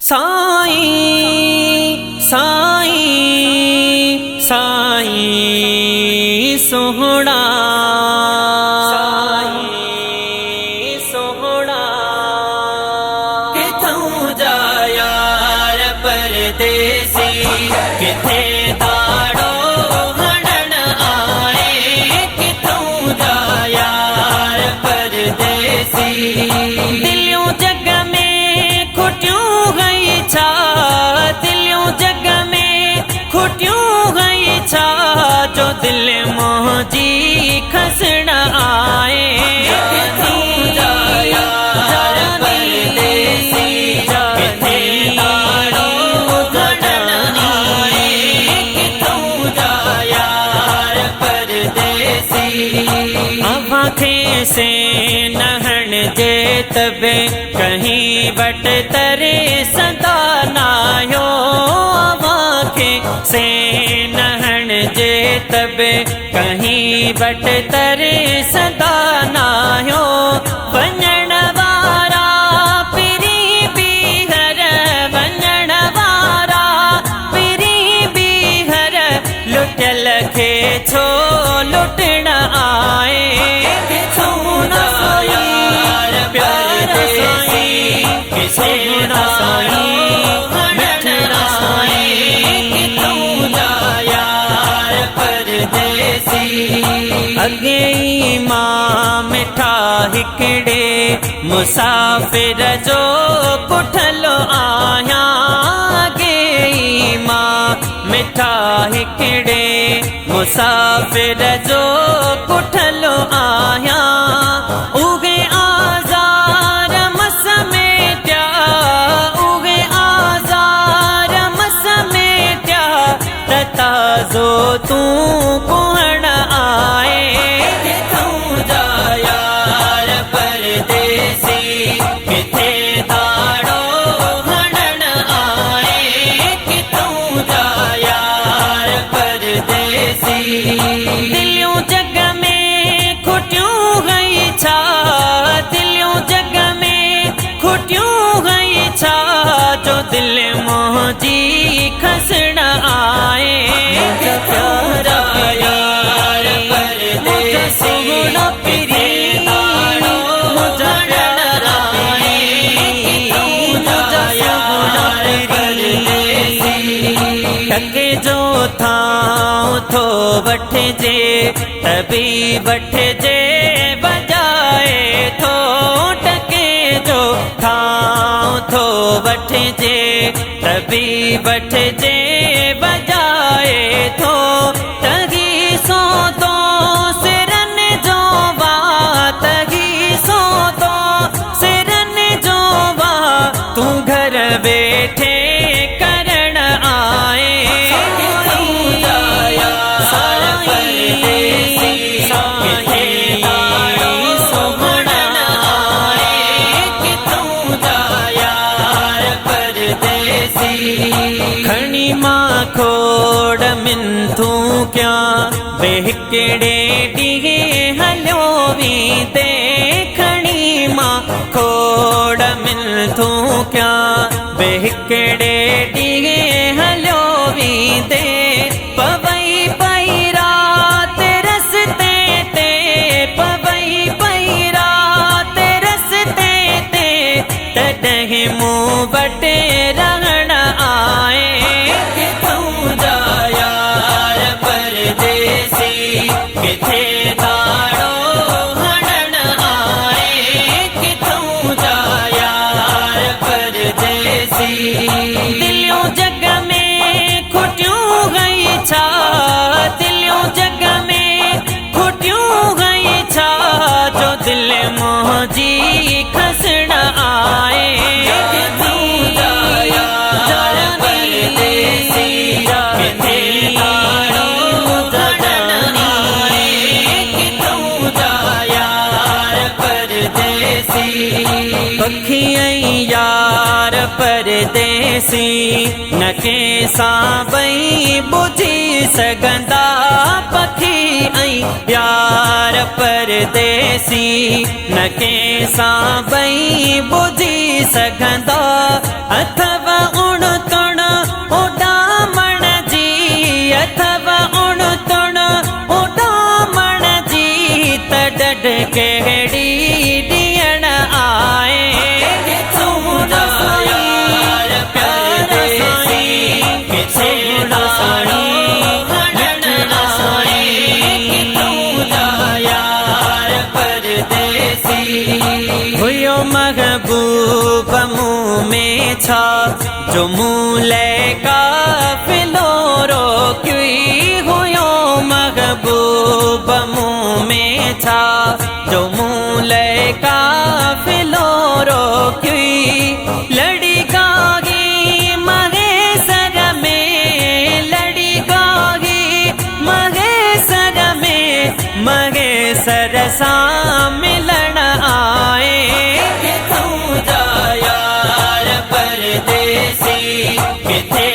साईं साईं साईं सोहणा साईं सोहणा किथों जा यार परदेसी किथे दाड़ो हणण आए किथों जा यार परदेसी दिलियों जग में खुटियों गई छा दिलियों जग में खुटियों गई छा जो दिल मोहजी खसण आए किथों जा यार परदेसी किथे दाड़ो हणण आए किथों जा यार परदेसी आँखें से नहण जे तबे कहीं वट तरे सदा नायो आँखें से नहण जे तबे कहीं वट तरे सदा नायो वञण वारा पिरी बीहर वञण वारा पिरी बीहर लुटियल खे छो लुटण आए किथों जा यार परदेसी किथे दाड़ो हणण आए किथों जा यार परदेसी अगे मां मिठा हिकड़े मुसाफिर जो पुठलो आया अगे मां मिठा हिकड़े मुसाफिर जो पुठलो आया उगे आज़ार मस मेट्या उगे आज़ार मस मेट्या ताज़ो तूं कुहण आए किथों जा यार परदेसी किथे दाड़ो हणण आए किथों जा यार परदेसी दिलियों जग में खुटियों गई छा दिलियों जग में खुटियों गई छा जो दिल मोहजी खसण आए किथों जा यार परदेसी किथे दाड़ो हणण आए किथों जा यार परदेसी टके जो थां थो वठजे तभी वठजे बजाए थो टके जो थां थो वठजे तभी वठजे बजाए थो तगी सो तो सिरन जो वा तगी सो तो सिरन जो वा तू घर बैठे करण आए किथों जा यार परदेसी किथे दाड़ो हणण आए किथों जा यार परदेसी खणी मां खोड़ मिंथू क्या बेहिकड़े ॾींहे हलियो वी ते खणी मां खोड़ मिंथू क्या बेहिकड़े ॾींहे हलियो वी ते पवई पई रात रस्ते ते पवई पई रात रस्ते ते तॾहिं मूं वटि रहण आए किथों जा यार परदेसी किथे दाड़ो हणण आए किथों जा यार परदेसी दिलियों जग में खुटियों गई छा दिलियों जग में खुटियों गई छा जो दिल मोहजी खसण आए किथों जा यार परदेसी किथे दाड़ो हणण आए किथों जा यार परदेसी पखी यार परदेसी न कंहिंसां ॿई ॿुधी सघंदा पखी यार परदेसी न कंहिंसां ॿई ॿुधी सघंदा अथव में छा जो मूले काफिलो रोक्युई हुयो महबूब मुँह में छा जो मूले काफिलो रोक्युई लड़ी गागी मगे सर में लड़ी गागी मगे सर में मगे सर सा मिलन आए किथों जा यार परदेसी किथे